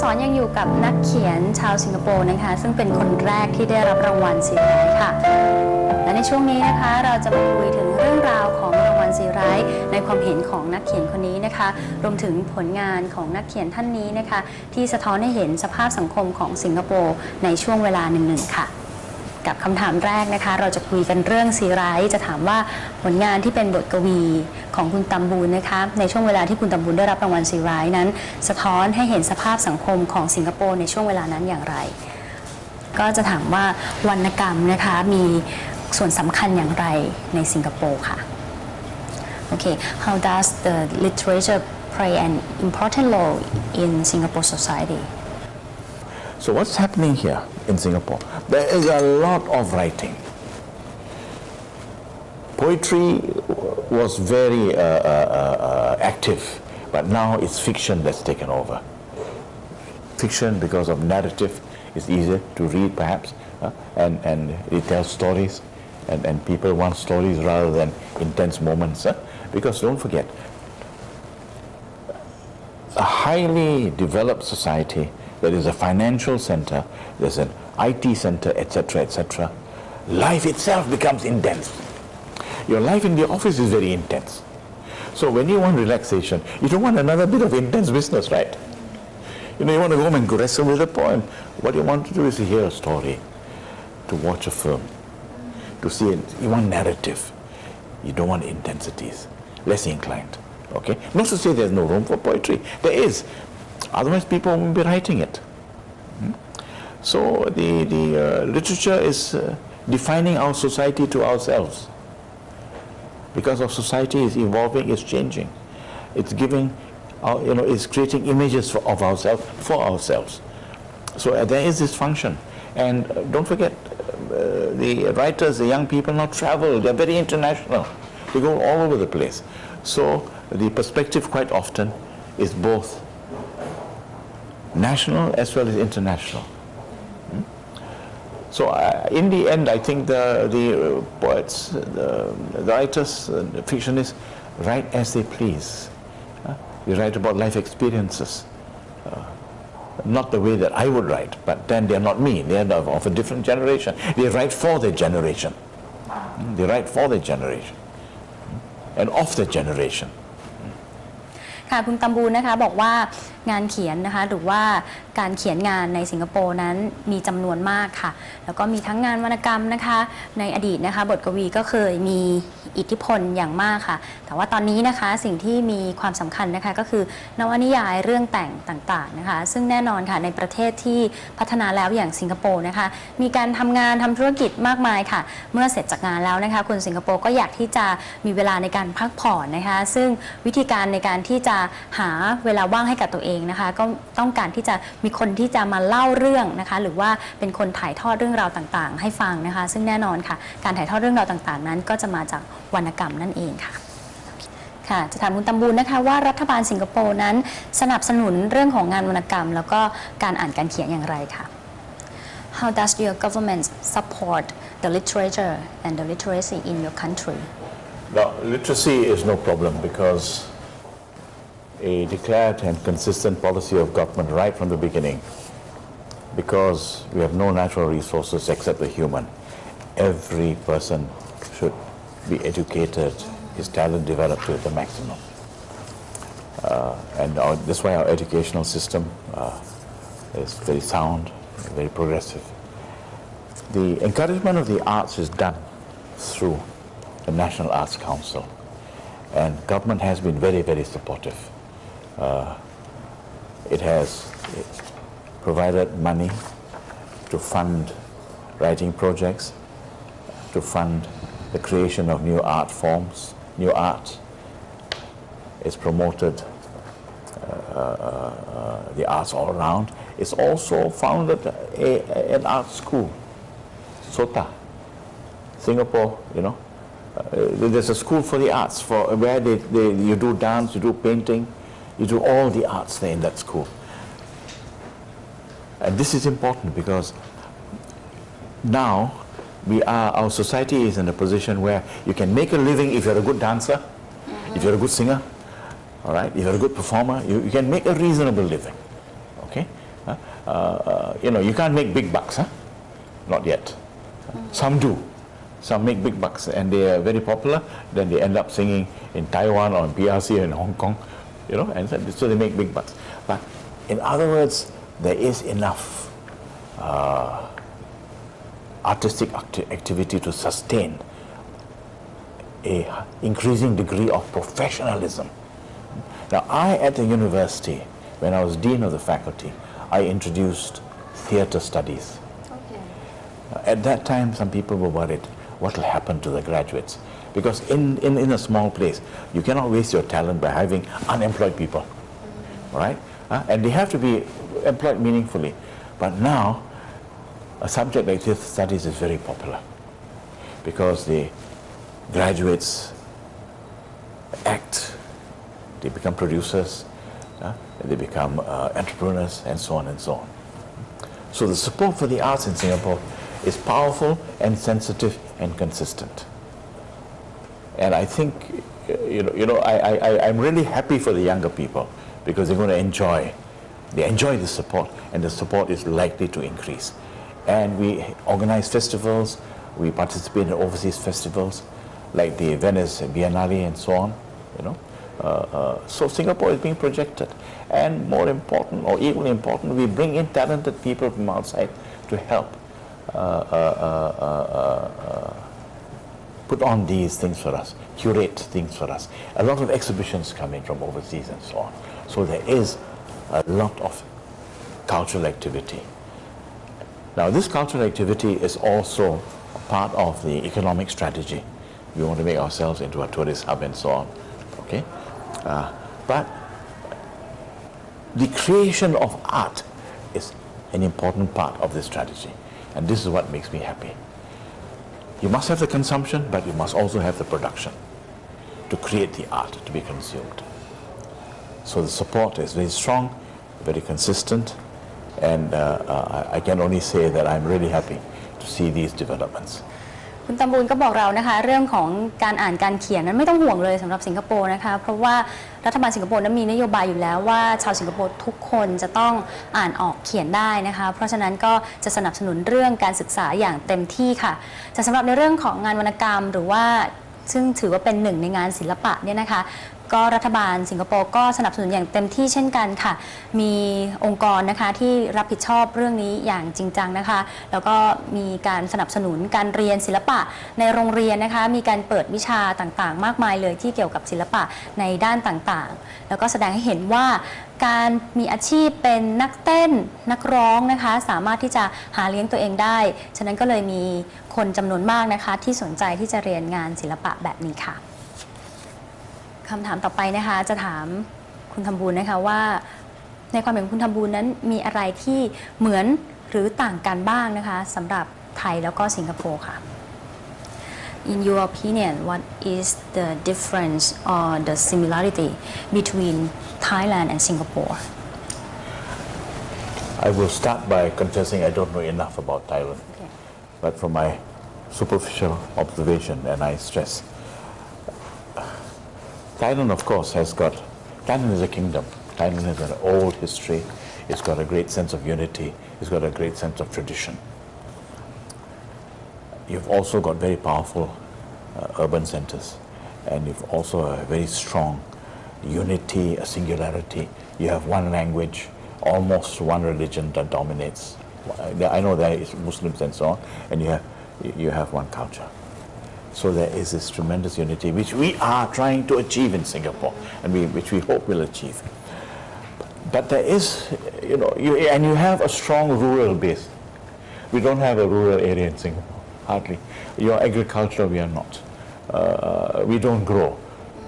สรยังอยู่กับนักเขียนชาวสิงคโปร์นะคะซึ่งเป็นคนแรกที่ได้รับรางวัลซีไรท์ค่ะและในช่วงนี้นะคะเราจะมาคุยถึงเรื่องราวของรางวัลซีไรท์ในความเห็นของนักเขียนคนนี้นะคะรวมถึงผลงานของนักเขียนท่านนี้นะคะที่สะท้อนให้เห็นสภาพสังคมของสิงคโปร์ในช่วงเวลาหนึ่งๆค่ะกับคำถามแรกนะคะเราจะคุยกันเรื่องซีไรท์จะถามว่าผลงานที่เป็นบทกวีของคุณตัมบูลนะคะในช่วงเวลาที่คุณตัมบูลได้รับรางวัลซีไรท์นั้นสะท้อนให้เห็นสภาพสังคมของสิงคโปร์ในช่วงเวลานั้นอย่างไรก็จะถามว่าวรรณกรรมนะคะมีส่วนสำคัญอย่างไรในสิงคโปร์ค่ะโอเค How does the literature play an important role in Singapore society? So what's happening here in Singapore? There is a lot of writing. Poetry was very active, but now it's fiction that's taken over. Fiction, because of narrative, is easier to read perhaps, and it tells stories, and people want stories rather than intense moments. Because don't forget, a highly developed society, there is a financial center, there's an IT center, etc., etc. Life itself becomes intense. Your life in the office is very intense. So when you want relaxation, you don't want another bit of intense business, right? You know, you want to go home and wrestle with a poem. What you want to do is to hear a story, to watch a film, to see it. You want narrative. You don't want intensities. Less inclined. Okay? Not to say there's no room for poetry. There is. Otherwise, people won't be writing it. So the literature is defining our society to ourselves. Because our society is evolving, it's changing. It's giving, it's creating images of ourselves for ourselves. So there is this function. And don't forget, the writers, the young people now travel. They're very international. They go all over the place. So the perspective quite often is both national as well as international. So in the end, I think the poets, the writers, the fictionists write as they please. They write about life experiences. Not the way that I would write, but then they're not me. They're of a different generation. They write for their generation. They write for their generation and of their generation. ค่ะคุณตัมบูลนะคะบอกว่างานเขียนนะคะหรือว่าการเขียนงานในสิงคโปร์นั้นมีจำนวนมากค่ะแล้วก็มีทั้งงานวรรณกรรมนะคะในอดีตนะคะบทกวีก็เคยมีอิทธิพลอย่างมากค่ะแต่ว่าตอนนี้นะคะสิ่งที่มีความสำคัญนะคะก็คือนวนิยายเรื่องแต่งต่างๆนะคะซึ่งแน่นอนค่ะในประเทศที่พัฒนาแล้วอย่างสิงคโปร์นะคะมีการทำงานทำธุรกิจมากมายค่ะเมื่อเสร็จจากงานแล้วนะคะคนสิงคโปร์ก็อยากที่จะมีเวลาในการพักผ่อนนะคะซึ่งวิธีการในการที่จะหาเวลาว่างให้กับตัวเองนะคะก็ต้องการที่จะมีคนที่จะมาเล่าเรื่องนะคะหรือว่าเป็นคนถ่ายทอดเรื่องราวต่างๆให้ฟังนะคะซึ่งแน่นอนค่ะการถ่ายทอดเรื่องราวต่างๆนั้นก็จะมาจากวรรณกรรมนั่นเองค่ะค่ะจะถามคุณตัมบูลนะคะว่ารัฐบาลสิงคโปร์นั้นสนับสนุนเรื่องของงานวรรณกรรมแล้วก็การอ่านการเขียนอย่างไรค่ะ How does your government support the literature and the literacy in your country? Now, literacy is no problem because a declared and consistent policy of government right from the beginning, because we have no natural resources except the human. Every person should be educated, his talent developed to the maximum. And that's why our educational system is very sound, very progressive. The encouragement of the arts is done through the National Arts Council, and government has been very, very supportive. It has provided money to fund writing projects, to fund the creation of new art forms, new art. It's promoted the arts all around. It's also founded an art school, SOTA, Singapore, there's a school for the arts, where you do dance, you do painting, you do all the arts there in that school. And this is important because now our society is in a position where you can make a living if you're a good dancer, if you're a good singer, all right, if you're a good performer, you can make a reasonable living, okay? You can't make big bucks, huh? Not yet. Some do. Some make big bucks, and they are very popular. Then they end up singing in Taiwan or in PRC or in Hong Kong, and so they make big bucks. But in other words, there is enough artistic activity to sustain a increasing degree of professionalism. Now, at the university, when I was dean of the faculty, I introduced theatre studies. Okay. At that time, some people were worried, what will happen to the graduates? Because in a small place, you cannot waste your talent by having unemployed people, right? And they have to be employed meaningfully. But now, a subject like theatre studies is very popular because the graduates act, they become producers, they become entrepreneurs, and so on and so on. So the support for the arts in Singapore is powerful and sensitive and consistent. And I think, I'm really happy for the younger people because they're going to enjoy the support, and the support is likely to increase. And we organize festivals, we participate in overseas festivals like the Venice Biennale and so on, So Singapore is being projected. And more important, or equally important, we bring in talented people from outside to help put on these things for us, curate things for us. A lot of exhibitions come in from overseas and so on. So there is a lot of cultural activity. Now, this cultural activity is also part of the economic strategy. We want to make ourselves into a tourist hub and so on. Okay? But the creation of art is an important part of this strategy. And this is what makes me happy. You must have the consumption, but you must also have the production to create the art to be consumed. So the support is very strong, very consistent, and I can only say that I'm really happy to see these developments. คุณตำบูลก็บอกเรานะคะเรื่องของการอ่านการเขียนนั้นไม่ต้องห่วงเลยสำหรับสิงคโปร์นะคะเพราะว่ารัฐบาลสิงคโปร์นั้นมีนโยบายอยู่แล้วว่าชาวสิงคโปร์ทุกคนจะต้องอ่านออกเขียนได้นะคะเพราะฉะนั้นก็จะสนับสนุนเรื่องการศึกษาอย่างเต็มที่ค่ะแต่สำหรับในเรื่องของงานวรรณกรรมหรือว่าซึ่งถือว่าเป็นหนึ่งในงานศิลปะเนี่ยนะคะก็รัฐบาลสิงคโปร์ก็สนับสนุนอย่างเต็มที่เช่นกันค่ะมีองค์กรนะคะที่รับผิดชอบเรื่องนี้อย่างจริงจังนะคะแล้วก็มีการสนับสนุนการเรียนศิลปะในโรงเรียนนะคะมีการเปิดวิชาต่างๆมากมายเลยที่เกี่ยวกับศิลปะในด้านต่างๆแล้วก็แสดงให้เห็นว่าการมีอาชีพเป็นนักเต้นนักร้องนะคะสามารถที่จะหาเลี้ยงตัวเองได้ฉะนั้นก็เลยมีคนจำนวนมากนะคะที่สนใจที่จะเรียนงานศิลปะแบบนี้ค่ะคำถามต่อไปนะคะจะถามคุณทำบูลนะคะว่าในความเห็นคุณทำบูลนั้นมีอะไรที่เหมือนหรือต่างกันบ้างนะคะสำหรับไทยแล้วก็สิงคโปร์ค่ะ In your opinion, what is the difference or the similarity between Thailand and Singapore? I will start by confessing I don't know enough about Thailand. Okay. But from my superficial observation, and I stress, Thailand, of course, Thailand is a kingdom. Thailand has an old history. It's got a great sense of unity. It's got a great sense of tradition. You've also got very powerful urban centers. And you've also a very strong unity, a singularity. You have one language, almost one religion that dominates. I know there is Muslims and so on, and you have one culture. So there is this tremendous unity which we are trying to achieve in Singapore, and which we hope we'll achieve. But there is, and you have a strong rural base. We don't have a rural area in Singapore, hardly. Your agriculture, we are not. We don't grow.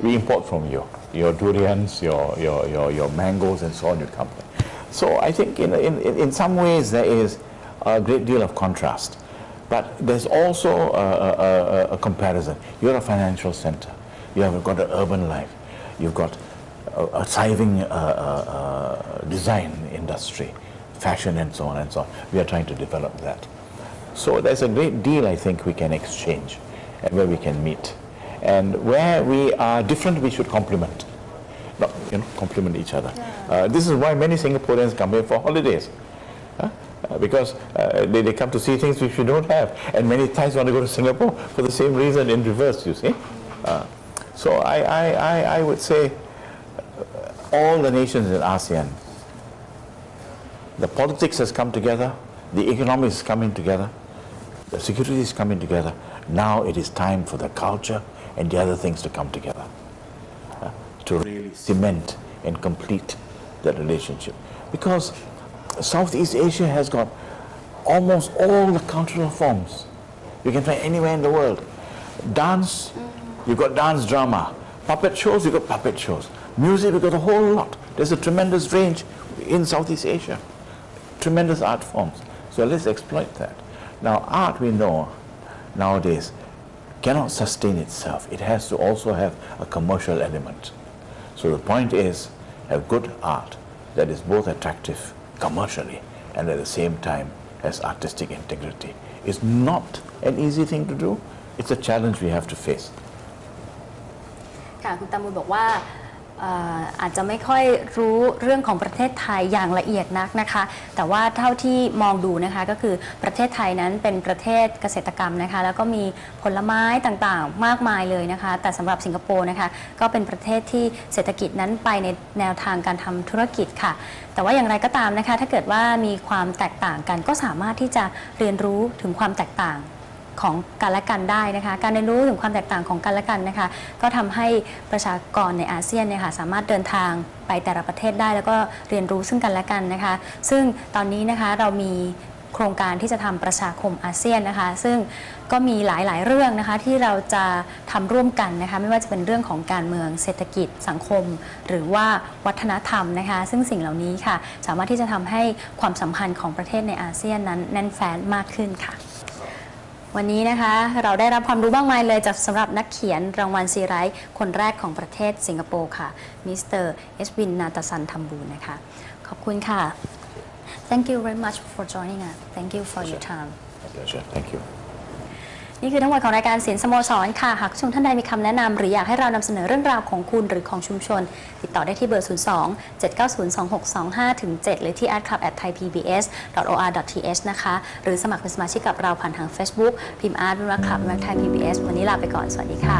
We import from you. Your durians, your mangoes, and so on, you come. So I think in some ways there is a great deal of contrast. But there's also a comparison. You're a financial center. You have got an urban life. You've got a thriving design industry, fashion and so on and so on. We are trying to develop that. So there's a great deal I think we can exchange and where we can meet. And where we are different, we should complement. Complement each other. Yeah. This is why many Singaporeans come here for holidays. because they come to see things which we don't have. And many Thais want to go to Singapore for the same reason in reverse, you see. So I would say all the nations in ASEAN, the politics has come together, the economy is coming together, the security is coming together. Now it is time for the culture and the other things to come together to really cement and complete that relationship. Because Southeast Asia has got almost all the cultural forms you can find anywhere in the world. Dance, you've got dance drama. Puppet shows, you've got puppet shows. Music, you've got a whole lot. There's a tremendous range in Southeast Asia. Tremendous art forms. So let's exploit that. Now, art, we know nowadays cannot sustain itself. It has to also have a commercial element. So the point is, have good art that is both attractive commercially and at the same time has artistic integrity. It's not an easy thing to do. It's a challenge we have to face. ค่ะคุณตามูลบอกว่าอาจจะไม่ค่อยรู้เรื่องของประเทศไทยอย่างละเอียดนักนะคะแต่ว่าเท่าที่มองดูนะคะก็คือประเทศไทยนั้นเป็นประเทศเกษตรกรรมนะคะแล้วก็มีผลไม้ต่างๆมากมายเลยนะคะแต่สำหรับสิงคโปร์นะคะก็เป็นประเทศที่เศรษฐกิจนั้นไปในแนวทางการทำธุรกิจค่ะแต่ว่าอย่างไรก็ตามนะคะถ้าเกิดว่ามีความแตกต่างกันก็สามารถที่จะเรียนรู้ถึงความแตกต่างของกันและกันได้นะคะการเรียนรู้ถึงความแตกต่างของกันและกันนะคะก็ทำให้ประชากรในอาเซียนเนี่ยค่ะสามารถเดินทางไปแต่ละประเทศได้แล้วก็เรียนรู้ซึ่งกันและกันนะคะซึ่งตอนนี้นะคะเรามีโครงการที่จะทำประชาคมอาเซียนนะคะซึ่งก็มีหลายๆเรื่องนะคะที่เราจะทำร่วมกันนะคะไม่ว่าจะเป็นเรื่องของการเมืองเศรษฐกิจสังคมหรือว่าวัฒนธรรมนะคะซึ่งสิ่งเหล่านี้ค่ะสามารถที่จะทำให้ความสัมพันธ์ของประเทศในอาเซียนนั้นแน่นแฟ้นมากขึ้นค่ะวันนี้นะคะเราได้รับความรู้มากมายเลยจากสำหรับนักเขียนรางวัลซีไรท์คนแรกของประเทศสิงคโปร์ค่ะมิสเตอร์เอสวินนาตาซันทัมบูนนะคะขอบคุณค่ะ Thank you very much for joining us Thank you for your time Pleasure. Thank you. นี่คือทั้งหมดของรายการเสียงสโมสรค่ะหากชมท่านใดมีคำแนะนำหรืออยากให้เรานำเสนอเรื่องราวของคุณหรือของชุมชนติดต่อได้ที่เบอร์ 02-790-2625-7 หรือที่ art@thaipbs.or.th นะคะหรือสมัครเป็นสมาชิกกับเราผ่านทาง Facebook พิมพ์ art ว่า club Thai PBS วันนี้ลาไปก่อนสวัสดีค่ะ